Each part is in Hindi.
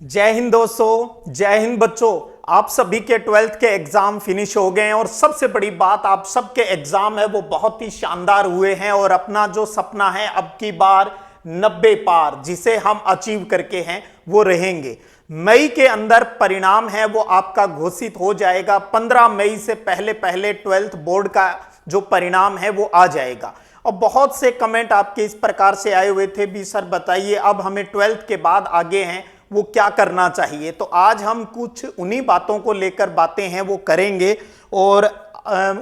जय हिंद दोस्तों, जय हिंद बच्चों। आप सभी के 12th के एग्जाम फिनिश हो गए हैं और सबसे बड़ी बात, आप सबके एग्जाम है वो बहुत ही शानदार हुए हैं और अपना जो सपना है अब की बार 90 पार जिसे हम अचीव करके हैं वो रहेंगे। मई के अंदर परिणाम है वो आपका घोषित हो जाएगा। 15 मई से पहले पहले 12th बोर्ड का जो परिणाम है वो आ जाएगा। और बहुत से कमेंट आपके इस प्रकार से आए हुए थे भी सर बताइए अब हमें 12th के बाद आगे हैं वो क्या करना चाहिए। तो आज हम कुछ उन्हीं बातों को लेकर बातें हैं वो करेंगे और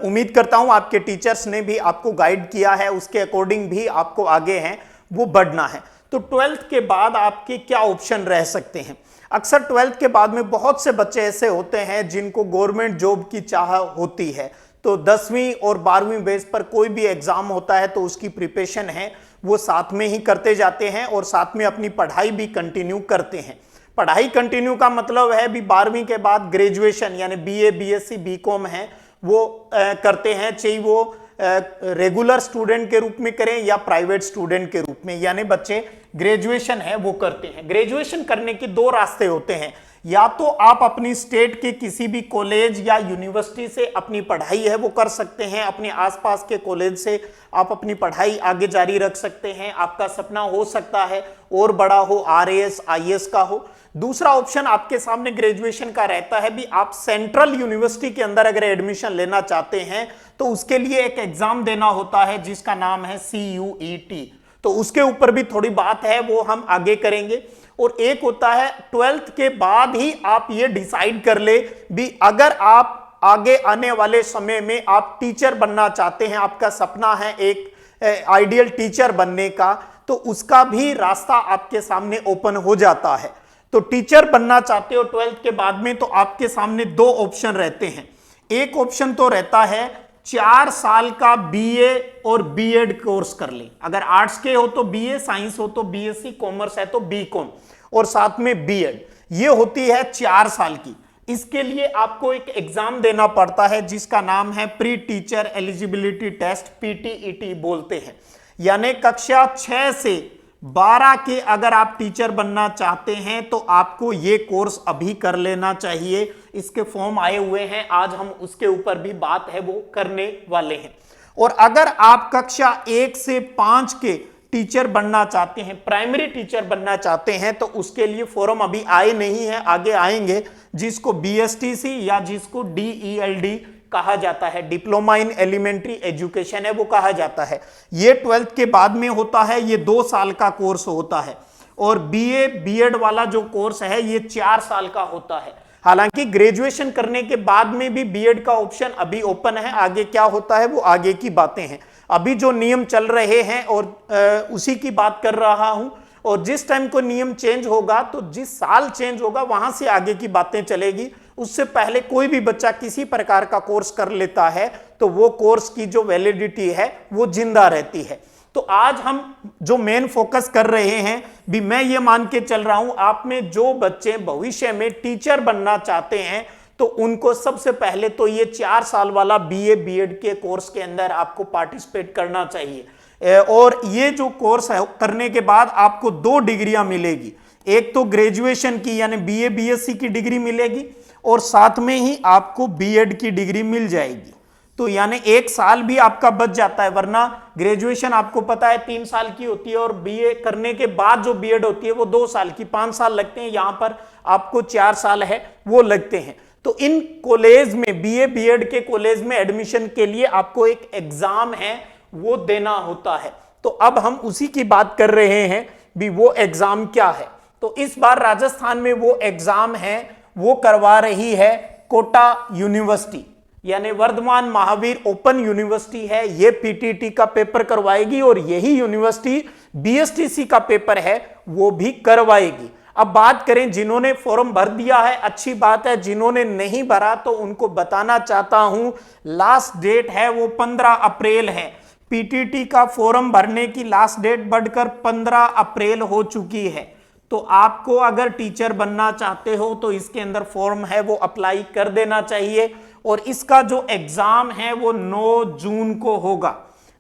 उम्मीद करता हूं आपके टीचर्स ने भी आपको गाइड किया है, उसके अकॉर्डिंग भी आपको आगे हैं वो बढ़ना है। तो 12th के बाद आपके क्या ऑप्शन रह सकते हैं। अक्सर 12th के बाद में बहुत से बच्चे ऐसे होते हैं जिनको गवर्नमेंट जॉब की चाह होती है, तो 10वीं और 12वीं बेस पर कोई भी एग्जाम होता है तो उसकी प्रिपरेशन है वो साथ में ही करते जाते हैं और साथ में अपनी पढ़ाई भी कंटिन्यू करते हैं। पढ़ाई कंटिन्यू का मतलब है भी 12वीं के बाद ग्रेजुएशन यानी बीए, बीएससी, बीकॉम है वो करते हैं, चाहे वो रेगुलर स्टूडेंट के रूप में करें या प्राइवेट स्टूडेंट के रूप में, यानी बच्चे ग्रेजुएशन है वो करते हैं। ग्रेजुएशन करने के दो रास्ते होते हैं, या तो आप अपनी स्टेट के किसी भी कॉलेज या यूनिवर्सिटी से अपनी पढ़ाई है वो कर सकते हैं, अपने आसपास के कॉलेज से आप अपनी पढ़ाई आगे जारी रख सकते हैं। आपका सपना हो सकता है और बड़ा हो, आरएएस, आईएएस का हो। दूसरा ऑप्शन आपके सामने ग्रेजुएशन का रहता है भी आप सेंट्रल यूनिवर्सिटी के अंदर अगर एडमिशन लेना चाहते हैं तो उसके लिए एक एग्जाम देना होता है जिसका नाम है CUET। तो उसके ऊपर भी थोड़ी बात है वो हम आगे करेंगे। और एक होता है 12th के बाद ही आप ये डिसाइड कर ले भी अगर आप आगे आने वाले समय में आप टीचर बनना चाहते हैं, आपका सपना है एक आइडियल टीचर बनने का, तो उसका भी रास्ता आपके सामने ओपन हो जाता है। तो टीचर बनना चाहते हो 12th के बाद में तो आपके सामने दो ऑप्शन रहते हैं। एक ऑप्शन तो रहता है 4 साल का बीए और बीएड कोर्स कर ले। अगर आर्ट्स के हो तो बीए, साइंस हो तो बीएससी, कॉमर्स है तो बीकॉम और साथ में बीएड। ये होती है 4 साल की। इसके लिए आपको एक एग्जाम देना पड़ता है जिसका नाम है pre teacher eligibility test, PTET बोलते हैं। यानी कक्षा 6 से 12 के अगर आप टीचर बनना चाहते हैं तो आपको ये कोर्स अभी कर लेना चाहिए। इसके फॉर्म आए हुए हैं, आज हम उसके ऊपर भी बात है वो करने वाले हैं। और अगर आप कक्षा 1 से 5 के टीचर बनना चाहते हैं, प्राइमरी टीचर बनना चाहते हैं, तो उसके लिए फॉर्म अभी आए नहीं है, आगे आएंगे, जिसको BSTC या जिसको DELD कहा जाता है, डिप्लोमा इन एलिमेंट्री एजुकेशन है वो कहा जाता है। ये 12th के बाद में होता है, ये 2 साल का कोर्स होता है। और बीए बीएड वाला जो कोर्स है ये 4 साल का होता है। हालांकि ग्रेजुएशन करने के बाद में भी बीएड का ऑप्शन अभी ओपन है, आगे क्या होता है वो आगे की बातें हैं। अभी जो नियम चल रहे हैं और उसी की बात कर रहा हूं। और जिस टाइम को नियम चेंज होगा तो जिस साल चेंज होगा वहां से आगे की बातें चलेगी। उससे पहले कोई भी बच्चा किसी प्रकार का कोर्स कर लेता है तो वो कोर्स की जो वैलिडिटी है वो जिंदा रहती है। तो आज हम जो मेन फोकस कर रहे हैं भी, मैं ये मान के चल रहा हूं आप में जो बच्चे भविष्य में टीचर बनना चाहते हैं तो उनको सबसे पहले तो ये 4 साल वाला बीए बीएड के कोर्स के अंदर आपको पार्टिसिपेट करना चाहिए। और ये जो कोर्स है करने के बाद आपको 2 डिग्रियां मिलेगी। एक तो ग्रेजुएशन की यानी बीए बीएससी की डिग्री मिलेगी और साथ में ही आपको बीएड की डिग्री मिल जाएगी। तो यानी 1 साल भी आपका बच जाता है, वरना ग्रेजुएशन आपको पता है 3 साल की होती है और बीए करने के बाद जो बीएड होती है वो 2 साल की, 5 साल लगते हैं। यहां पर आपको 4 साल है वो लगते हैं। तो इन कॉलेज में, बीए बीएड के कॉलेज में एडमिशन के लिए आपको एक एग्जाम है वो देना होता है। तो अब हम उसी की बात कर रहे हैं भी वो एग्जाम क्या है। तो इस बार राजस्थान में वो एग्जाम है वो करवा रही है कोटा यूनिवर्सिटी, यानी वर्धमान महावीर ओपन यूनिवर्सिटी है। ये PTT का पेपर करवाएगी और यही यूनिवर्सिटी BSTC का पेपर है वो भी करवाएगी। अब बात करें जिन्होंने फॉर्म भर दिया है, अच्छी बात है। जिन्होंने नहीं भरा तो उनको बताना चाहता हूं लास्ट डेट है वो 15 अप्रैल है। PTT का फॉर्म भरने की लास्ट डेट बढ़कर 15 अप्रैल हो चुकी है। तो आपको अगर टीचर बनना चाहते हो तो इसके अंदर फॉर्म है वो अप्लाई कर देना चाहिए। और इसका जो एग्जाम है वो 9 जून को होगा।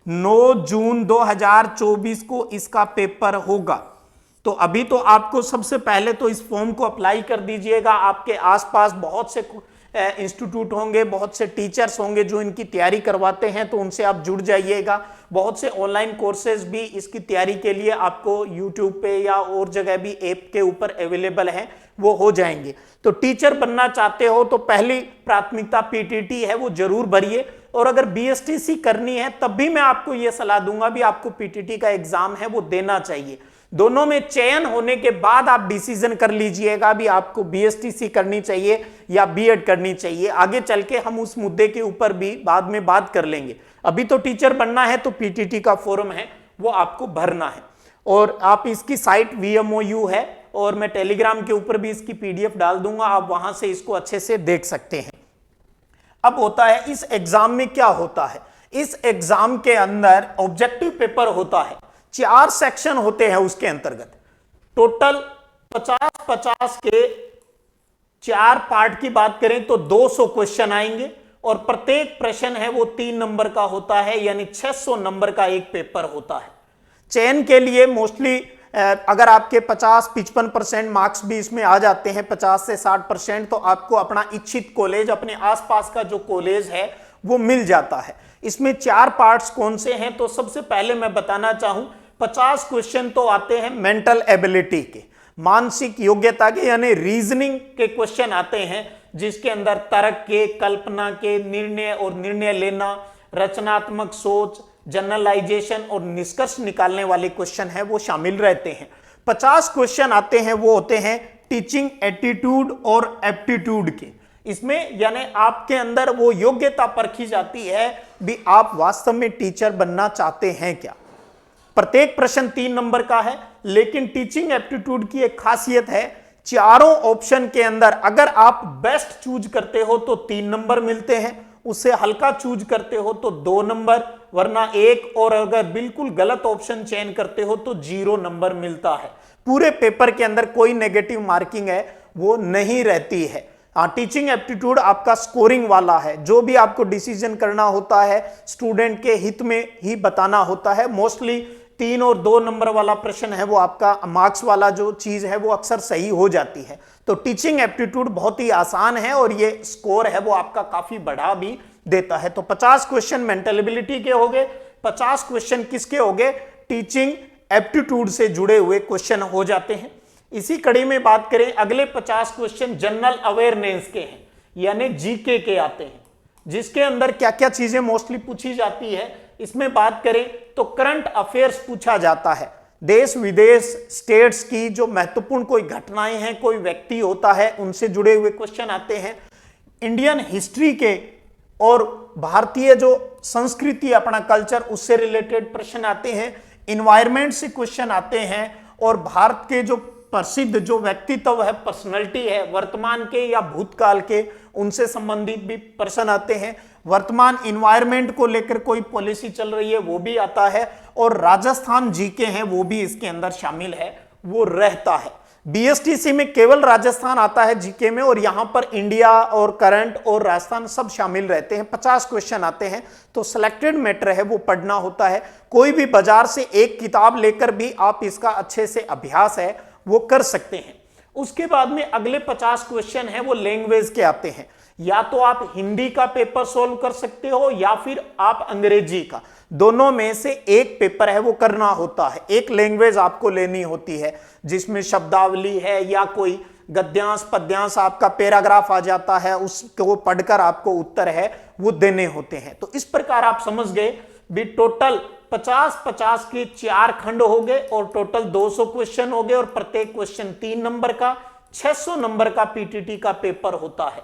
9 जून 2024 को इसका पेपर होगा। तो अभी तो आपको सबसे पहले तो इस फॉर्म को अप्लाई कर दीजिएगा। आपके आसपास बहुत से इंस्टीट्यूट होंगे, बहुत से टीचर्स होंगे जो इनकी तैयारी करवाते हैं, तो उनसे आप जुड़ जाइएगा। बहुत से ऑनलाइन कोर्सेज भी इसकी तैयारी के लिए आपको यूट्यूब पे या और जगह भी ऐप के ऊपर अवेलेबल हैं, वो हो जाएंगे। तो टीचर बनना चाहते हो तो पहली प्राथमिकता पीटीटी है, वो जरूर भरिए। और अगर बीएसटीसी करनी है तब भी मैं आपको यह सलाह दूंगा भी आपको पीटीटी का एग्जाम है वो देना चाहिए। दोनों में चयन होने के बाद आप डिसीजन कर लीजिएगा भी आपको बीएसटीसी करनी चाहिए या बीएड करनी चाहिए। आगे चल के हम उस मुद्दे के ऊपर भी बाद में बात कर लेंगे। अभी तो टीचर बनना है तो पीटीटी का फॉर्म है वो आपको भरना है। और आप इसकी साइट VMOU है और मैं टेलीग्राम के ऊपर भी इसकी PDF डाल दूंगा, आप वहां से इसको अच्छे से देख सकते हैं। अब होता है इस एग्जाम में क्या होता है, इस एग्जाम के अंदर ऑब्जेक्टिव पेपर होता है, 4 सेक्शन होते हैं उसके अंतर्गत। टोटल 50-50 के 4 पार्ट की बात करें तो 200 क्वेश्चन आएंगे और प्रत्येक प्रश्न है वो 3 नंबर का होता है, यानी 600 नंबर का एक पेपर होता है। चयन के लिए मोस्टली अगर आपके 50-55% मार्क्स भी इसमें आ जाते हैं, 50 से 60%, तो आपको अपना इच्छित कॉलेज, अपने आसपास का जो कॉलेज है वो मिल जाता है। इसमें 4 पार्ट्स कौन से हैं, तो सबसे पहले मैं बताना चाहूं 50 क्वेश्चन तो आते हैं मेंटल एबिलिटी के, मानसिक योग्यता के, यानी रीजनिंग के क्वेश्चन आते हैं, जिसके अंदर तर्क के, कल्पना के, निर्णय और निर्णय लेना, रचनात्मक सोच, जनरलाइजेशन और निष्कर्ष निकालने वाले क्वेश्चन है वो शामिल रहते हैं। 50 क्वेश्चन आते हैं वो होते हैं टीचिंग एटीट्यूड और एप्टीट्यूड के। इसमें यानी आपके अंदर वो योग्यता परखी जाती है भी आप वास्तव में टीचर बनना चाहते हैं क्या। प्रत्येक प्रश्न 3 नंबर का है, लेकिन टीचिंग एप्टीट्यूड की एक खासियत है, चारों ऑप्शन के अंदर अगर आप बेस्ट चूज करते हो तो 3 नंबर मिलते हैं, उससे हल्का चूज करते हो तो 2 नंबर, वरना 1, और अगर बिल्कुल गलत ऑप्शन चयन करते हो तो 0 नंबर मिलता है। पूरे पेपर के अंदर कोई नेगेटिव मार्किंग है वो नहीं रहती है। टीचिंग एप्टीट्यूड आपका स्कोरिंग वाला है, जो भी आपको डिसीजन करना होता है स्टूडेंट के हित में ही बताना होता है। मोस्टली 3 और 2 नंबर वाला प्रश्न है वो आपका मार्क्स वाला जो चीज है वो अक्सर सही हो जाती है। तो टीचिंग एप्टीट्यूड बहुत ही आसान है और ये स्कोर है वो आपका काफी बढ़ा भी देता है। तो 50 क्वेश्चन मेंटल एबिलिटी के हो गए, 50 क्वेश्चन किसके हो गए, टीचिंग एप्टीट्यूड से जुड़े हुए क्वेश्चन हो जाते हैं। इसी कड़ी में बात करें, अगले 50 क्वेश्चन जनरल अवेयरनेस के हैं, यानी जीके के आते हैं, जिसके अंदर क्या क्या चीजें मोस्टली पूछी जाती है। इसमें बात करें तो करंट अफेयर्स पूछा जाता है, देश विदेश स्टेट्स की जो महत्वपूर्ण कोई घटनाएं हैं, कोई व्यक्ति होता है, उनसे जुड़े हुए क्वेश्चन आते हैं। इंडियन हिस्ट्री के और भारतीय जो संस्कृति, अपना कल्चर, उससे रिलेटेड प्रश्न आते हैं। इन्वायरमेंट से क्वेश्चन आते हैं और भारत के जो प्रसिद्ध जो व्यक्तित्व है, पर्सनैलिटी है, वर्तमान के या भूतकाल के, उनसे संबंधित भी प्रश्न आते हैं। वर्तमान इन्वायरमेंट को लेकर कोई पॉलिसी चल रही है वो भी आता है, और राजस्थान जीके हैं वो भी इसके अंदर शामिल है, वो रहता है। बीएसटीसी में केवल राजस्थान आता है जीके में, और यहां पर इंडिया और करंट और राजस्थान सब शामिल रहते हैं। 50 क्वेश्चन आते हैं, तो सिलेक्टेड मैटर है वो पढ़ना होता है। कोई भी बाजार से एक किताब लेकर भी आप इसका अच्छे से अभ्यास है वो कर सकते हैं। उसके बाद में अगले 50 क्वेश्चन है वो लैंग्वेज के आते हैं, या तो आप हिंदी का पेपर सोल्व कर सकते हो या फिर आप अंग्रेजी का, दोनों में से एक पेपर है वो करना होता है। एक लैंग्वेज आपको लेनी होती है जिसमें शब्दावली है या कोई गद्यांश पद्यांश आपका पैराग्राफ आ जाता है, उसको पढ़कर आपको उत्तर है वो देने होते हैं। तो इस प्रकार आप समझ गए भी टोटल 50-50 के 4 खंड हो गए और टोटल 200 क्वेश्चन हो गए, और प्रत्येक क्वेश्चन 3 नंबर का, 600 नंबर का पीटीटी का पेपर होता है।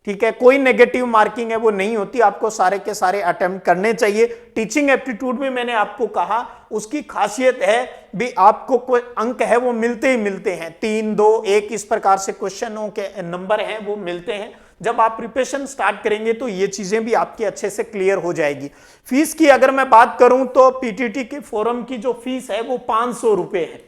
ठीक है, कोई नेगेटिव मार्किंग है वो नहीं होती, आपको सारे के सारे अटेम्प्ट करने चाहिए। टीचिंग एप्टीट्यूड में मैंने आपको कहा उसकी खासियत है भी आपको कोई अंक है वो मिलते ही मिलते हैं, 3, 2, 1 इस प्रकार से क्वेश्चनों के नंबर हैं वो मिलते हैं। जब आप प्रिपरेशन स्टार्ट करेंगे तो ये चीजें भी आपकी अच्छे से क्लियर हो जाएगी। फीस की अगर मैं बात करूं तो पीटीटी के फोरम की जो फीस है वो 500 रुपए है।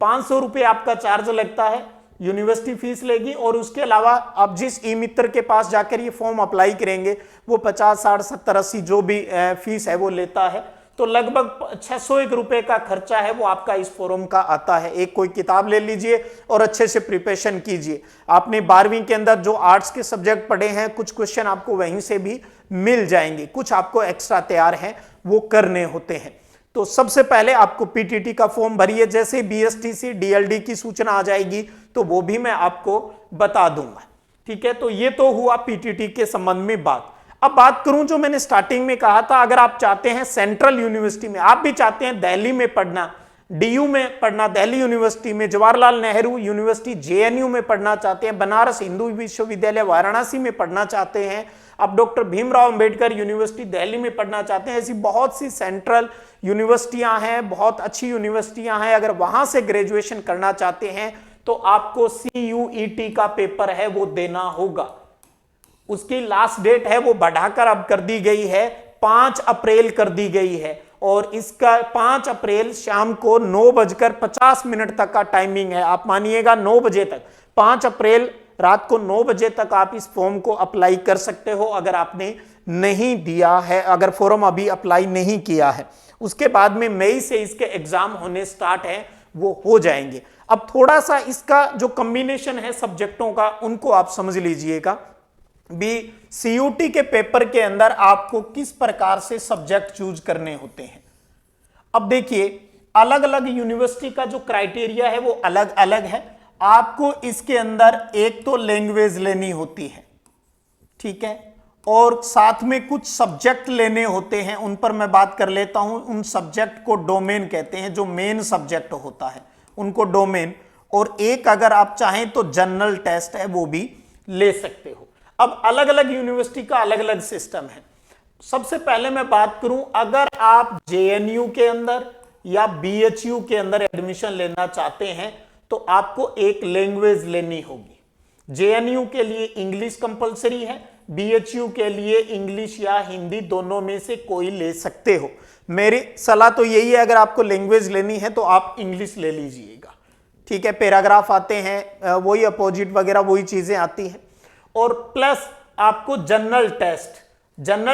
500 रुपए आपका चार्ज लगता है, यूनिवर्सिटी फीस लेगी, और उसके अलावा आप जिस ई मित्र के पास जाकर ये फॉर्म अप्लाई करेंगे वो 50, 60, 70, 80 जो भी फीस है वो लेता है। तो लगभग 601 रुपए का खर्चा है वो आपका इस फोरम का आता है। एक कोई किताब ले लीजिए और अच्छे से प्रिपरेशन कीजिए। आपने 12वीं के अंदर जो आर्ट्स के सब्जेक्ट पढ़े हैं, कुछ क्वेश्चन आपको वहीं से भी मिल जाएंगे, कुछ आपको एक्स्ट्रा तैयार हैं वो करने होते हैं। तो सबसे पहले आपको पीटीटी का फॉर्म भरिए, जैसे बीएसटीसी डीएलडी की सूचना आ जाएगी तो वो भी मैं आपको बता दूंगा। ठीक है, तो ये तो हुआ पीटीटी के संबंध में बात। अब बात करूं जो मैंने स्टार्टिंग में कहा था, अगर आप चाहते हैं सेंट्रल यूनिवर्सिटी में, आप भी चाहते हैं दिल्ली में पढ़ना, डीयू में पढ़ना, दिल्ली यूनिवर्सिटी में, जवाहरलाल नेहरू यूनिवर्सिटी जेएनयू में पढ़ना चाहते हैं, बनारस हिंदू विश्वविद्यालय वाराणसी में पढ़ना चाहते हैं, आप डॉक्टर भीमराव अंबेडकर यूनिवर्सिटी दिल्ली में पढ़ना चाहते हैं, ऐसी बहुत सी सेंट्रल यूनिवर्सिटियां हैं, बहुत अच्छी यूनिवर्सिटियां हैं। अगर वहां से ग्रेजुएशन करना चाहते हैं तो आपको CUET का पेपर है वो देना होगा। उसकी लास्ट डेट है वो बढ़ाकर अब कर दी गई है, 5 अप्रैल कर दी गई है, और इसका 5 अप्रैल शाम को 9:50 तक का टाइमिंग है। आप मानिएगा 9 बजे तक, 5 अप्रैल रात को 9 बजे तक आप इस फॉर्म को अप्लाई कर सकते हो अगर आपने नहीं दिया है, अगर फॉर्म अभी अप्लाई नहीं किया है। उसके बाद में मई से इसके एग्जाम होने स्टार्ट है, वो हो जाएंगे। अब थोड़ा सा इसका जो कॉम्बिनेशन है सब्जेक्टों का उनको आप समझ लीजिएगा। CUT के पेपर के अंदर आपको किस प्रकार से सब्जेक्ट चूज करने होते हैं। अब देखिए, अलग अलग यूनिवर्सिटी का जो क्राइटेरिया है वो अलग अलग है। आपको इसके अंदर एक तो लैंग्वेज लेनी होती है, ठीक है, और साथ में कुछ सब्जेक्ट लेने होते हैं, उन पर मैं बात कर लेता हूं। उन सब्जेक्ट को डोमेन कहते हैं, जो मेन सब्जेक्ट होता है उनको डोमेन। और एक अगर आप चाहें तो जनरल टेस्ट है वो भी ले सकते हो। अब अलग अलग यूनिवर्सिटी का अलग अलग सिस्टम है। सबसे पहले मैं बात करूं, अगर आप जेएनयू के अंदर या बीएचयू के अंदर एडमिशन लेना चाहते हैं तो आपको एक लैंग्वेज लेनी होगी। जेएनयू के लिए इंग्लिश कंपलसरी है, बीएचयू के लिए इंग्लिश या हिंदी दोनों में से कोई ले सकते हो। मेरी सलाह तो यही है, अगर आपको लैंग्वेज लेनी है तो आप इंग्लिश ले लीजिएगा। ठीक है, पैराग्राफ आते हैं, वही अपोजिट वगैरह वही चीजें आती हैं। और प्लस आपको जनरल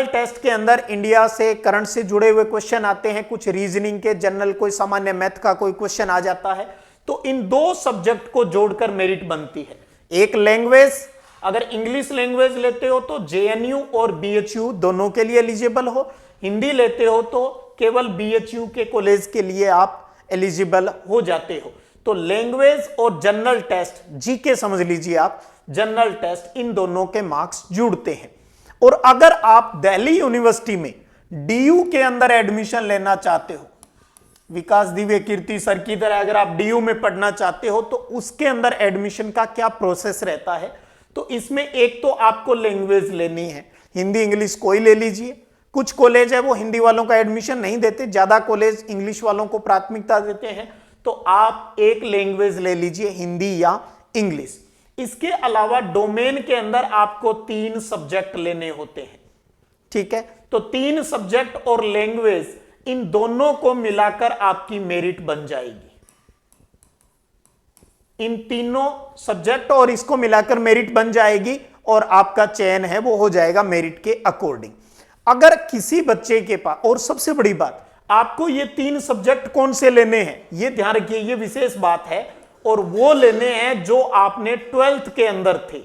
टेस्ट के अंदर इंडिया से करंट से जुड़े हुए क्वेश्चन आते हैं, कुछ रीजनिंग के, जनरल कोई सामान्य मैथ का कोई क्वेश्चन आ जाता है। तो इन 2 सब्जेक्ट को जोड़कर मेरिट बनती है। एक लैंग्वेज, अगर इंग्लिश लैंग्वेज लेते हो तो जेएनयू और बीएचयू दोनों के लिए एलिजिबल हो, हिंदी लेते हो तो केवल बीएचयू के कॉलेज के लिए आप एलिजिबल हो जाते हो। तो लैंग्वेज और जनरल टेस्ट, जीके समझ लीजिए आप, जनरल टेस्ट, इन दोनों के मार्क्स जुड़ते हैं। और अगर आप दिल्ली यूनिवर्सिटी में डीयू के अंदर एडमिशन लेना चाहते हो, विकास दिव्य कीर्ति सर की तरह अगर आप डीयू में पढ़ना चाहते हो तो उसके अंदर एडमिशन का क्या प्रोसेस रहता है, तो इसमें एक तो आपको लैंग्वेज लेनी है, हिंदी इंग्लिश कोई ले लीजिए। कुछ कॉलेज है वो हिंदी वालों का एडमिशन नहीं देते, ज्यादा कॉलेज इंग्लिश वालों को प्राथमिकता देते हैं, तो आप एक लैंग्वेज ले लीजिए, हिंदी या इंग्लिश। इसके अलावा डोमेन के अंदर आपको 3 सब्जेक्ट लेने होते हैं। ठीक है, तो 3 सब्जेक्ट और लैंग्वेज, इन दोनों को मिलाकर आपकी मेरिट बन जाएगी। इन तीनों सब्जेक्ट और इसको मिलाकर मेरिट बन जाएगी और आपका चयन है वो हो जाएगा मेरिट के अकॉर्डिंग। अगर किसी बच्चे के पास, और सबसे बड़ी बात, आपको ये 3 सब्जेक्ट कौन से लेने हैं ये ध्यान रखिए, ये विशेष बात है, और वो लेने हैं जो आपने 12th के अंदर थे।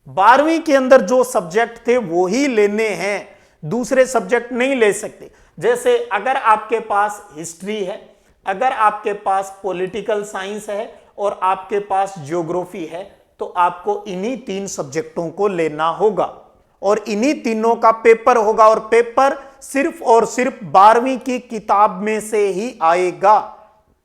12वीं के अंदर जो सब्जेक्ट थे वो ही लेने हैं, दूसरे सब्जेक्ट नहीं ले सकते। जैसे अगर आपके पास हिस्ट्री है, अगर आपके पास पॉलिटिकल साइंस है और आपके पास ज्योग्राफी है, तो आपको इन्हीं 3 सब्जेक्टों को लेना होगा और इन्हीं तीनों का पेपर होगा। और पेपर सिर्फ और सिर्फ 12वीं की किताब में से ही आएगा,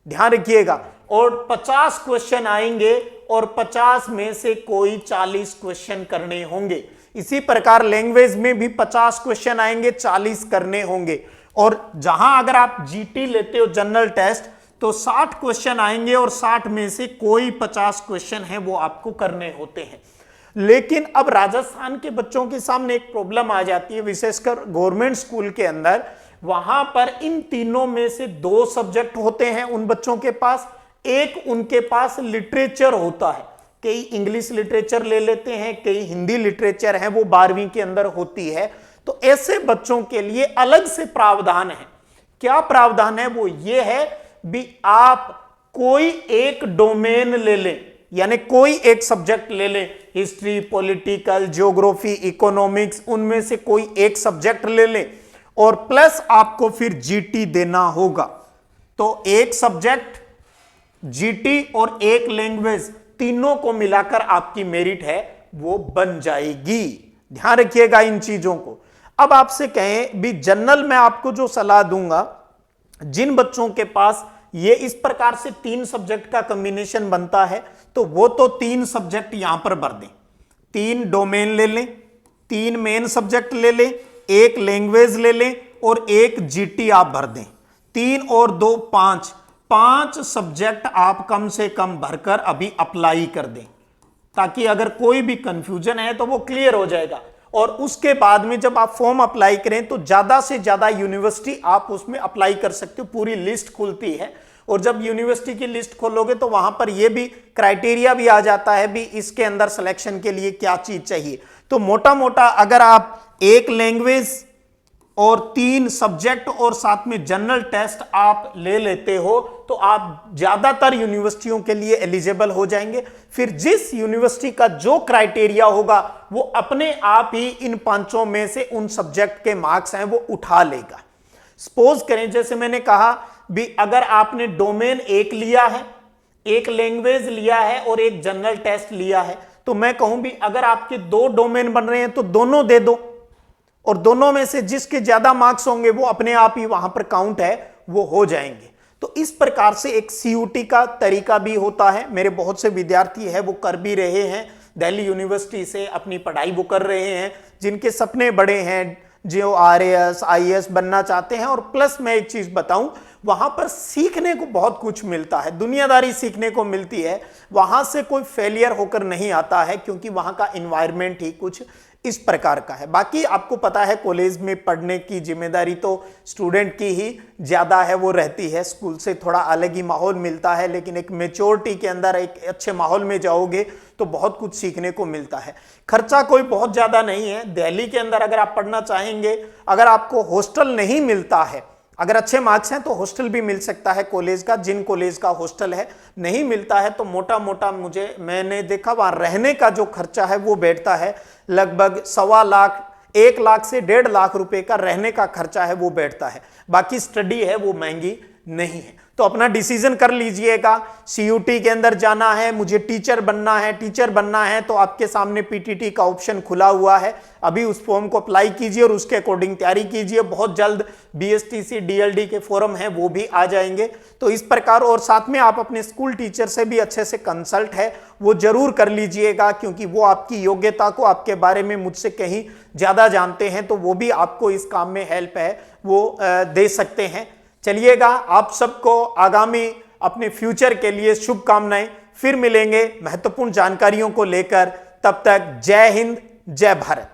ध्यान रखिएगा। और 50 क्वेश्चन आएंगे और 50 में से कोई 40 क्वेश्चन करने होंगे। इसी प्रकार लैंग्वेज में भी 50 क्वेश्चन आएंगे, 40 करने होंगे। और जहां अगर आप जीटी लेते हो जनरल टेस्ट, तो 60 क्वेश्चन आएंगे और 60 में से कोई 50 क्वेश्चन है वो आपको करने होते हैं। लेकिन अब राजस्थान के बच्चों के सामने एक प्रॉब्लम आ जाती है, विशेषकर गवर्नमेंट स्कूल के अंदर। वहां पर इन तीनों में से 2 सब्जेक्ट होते हैं उन बच्चों के पास, एक उनके पास लिटरेचर होता है, कई इंग्लिश लिटरेचर ले लेते हैं, कई हिंदी लिटरेचर है वो 12वीं के अंदर होती है। तो ऐसे बच्चों के लिए अलग से प्रावधान है क्या प्रावधान है? वो ये है भी आप कोई एक डोमेन ले लें, यानी कोई एक सब्जेक्ट ले लें, हिस्ट्री, पॉलिटिकल, ज्योग्राफी, इकोनॉमिक्स, उनमें से कोई एक सब्जेक्ट ले लें और प्लस आपको फिर जीटी देना होगा। तो एक सब्जेक्ट, जीटी और एक लैंग्वेज, तीनों को मिलाकर आपकी मेरिट है वो बन जाएगी। ध्यान रखिएगा इन चीजों को। अब आपसे कहें भी जनरल में आपको जो सलाह दूंगा, जिन बच्चों के पास ये इस प्रकार से 3 सब्जेक्ट का कॉम्बिनेशन बनता है तो वो तो 3 सब्जेक्ट यहां पर भर दें, 3 डोमेन ले लें, 3 मेन सब्जेक्ट ले लें, एक लैंग्वेज ले लें और एक जीटी आप भर दें। 3 और 2 5 सब्जेक्ट आप कम से कम भरकर अभी अप्लाई कर दें, ताकि अगर कोई भी कंफ्यूजन है तो वो क्लियर हो जाएगा। और उसके बाद में जब आप फॉर्म अप्लाई करें तो ज्यादा से ज्यादा यूनिवर्सिटी आप उसमें अप्लाई कर सकते हो, पूरी लिस्ट खुलती है। और जब यूनिवर्सिटी की लिस्ट खोलोगे तो वहां पर यह भी क्राइटेरिया भी आ जाता है भी इसके अंदर सिलेक्शन के लिए क्या चीज चाहिए। तो मोटा मोटा अगर आप एक लैंग्वेज और 3 सब्जेक्ट और साथ में जनरल टेस्ट आप ले लेते हो तो आप ज्यादातर यूनिवर्सिटियों के लिए एलिजिबल हो जाएंगे। फिर जिस यूनिवर्सिटी का जो क्राइटेरिया होगा वो अपने आप ही इन 5 में से उन सब्जेक्ट के मार्क्स हैं वो उठा लेगा। सपोज करें जैसे मैंने कहा भी अगर आपने डोमेन एक लिया है, एक लैंग्वेज लिया है और एक जनरल टेस्ट लिया है, तो मैं कहूं भी अगर आपके 2 डोमेन बन रहे हैं तो दोनों दे दो और दोनों में से जिसके ज्यादा मार्क्स होंगे वो अपने आप ही वहां पर काउंट है वो हो जाएंगे। तो इस प्रकार से एक सीयूटी का तरीका भी होता है। मेरे बहुत से विद्यार्थी है वो कर भी रहे हैं, दिल्ली यूनिवर्सिटी से अपनी पढ़ाई वो कर रहे हैं, जिनके सपने बड़े हैं, जो आरएएस आईएएस बनना चाहते हैं। और प्लस मैं एक चीज बताऊं, वहां पर सीखने को बहुत कुछ मिलता है, दुनियादारी सीखने को मिलती है, वहां से कोई फेलियर होकर नहीं आता है, क्योंकि वहां का इन्वायरमेंट ही कुछ इस प्रकार का है। बाकी आपको पता है कॉलेज में पढ़ने की जिम्मेदारी तो स्टूडेंट की ही ज्यादा है वो रहती है, स्कूल से थोड़ा अलग ही माहौल मिलता है, लेकिन एक मेच्योरिटी के अंदर एक अच्छे माहौल में जाओगे तो बहुत कुछ सीखने को मिलता है। खर्चा कोई बहुत ज्यादा नहीं है। दिल्ली के अंदर अगर आप पढ़ना चाहेंगे, अगर आपको हॉस्टल नहीं मिलता है, अगर अच्छे मार्क्स हैं तो हॉस्टल भी मिल सकता है कॉलेज का, जिन कॉलेज का हॉस्टल है नहीं मिलता है तो मोटा मोटा मैंने देखा वहां रहने का जो खर्चा है वो बैठता है लगभग 1.25 लाख, 1 लाख से 1.5 लाख रुपए का रहने का खर्चा है वो बैठता है। बाकी स्टडी है वो महंगी नहीं है। तो अपना डिसीजन कर लीजिएगा, सीयूटी के अंदर जाना है, मुझे टीचर बनना है तो आपके सामने पीटीटी का ऑप्शन खुला हुआ है, अभी उस फॉर्म को अप्लाई कीजिए और उसके अकॉर्डिंग तैयारी कीजिए। बहुत जल्द बीएसटीसी डीएलडी के फॉर्म है वो भी आ जाएंगे। तो इस प्रकार, और साथ में आप अपने स्कूल टीचर से भी अच्छे से कंसल्ट है वो जरूर कर लीजिएगा, क्योंकि वो आपकी योग्यता को आपके बारे में मुझसे कहीं ज्यादा जानते हैं, तो वो भी आपको इस काम में हेल्प है वो दे सकते हैं। चलिएगा, आप सबको आगामी अपने फ्यूचर के लिए शुभकामनाएं। फिर मिलेंगे महत्वपूर्ण जानकारियों को लेकर, तब तक जय हिंद, जय भारत।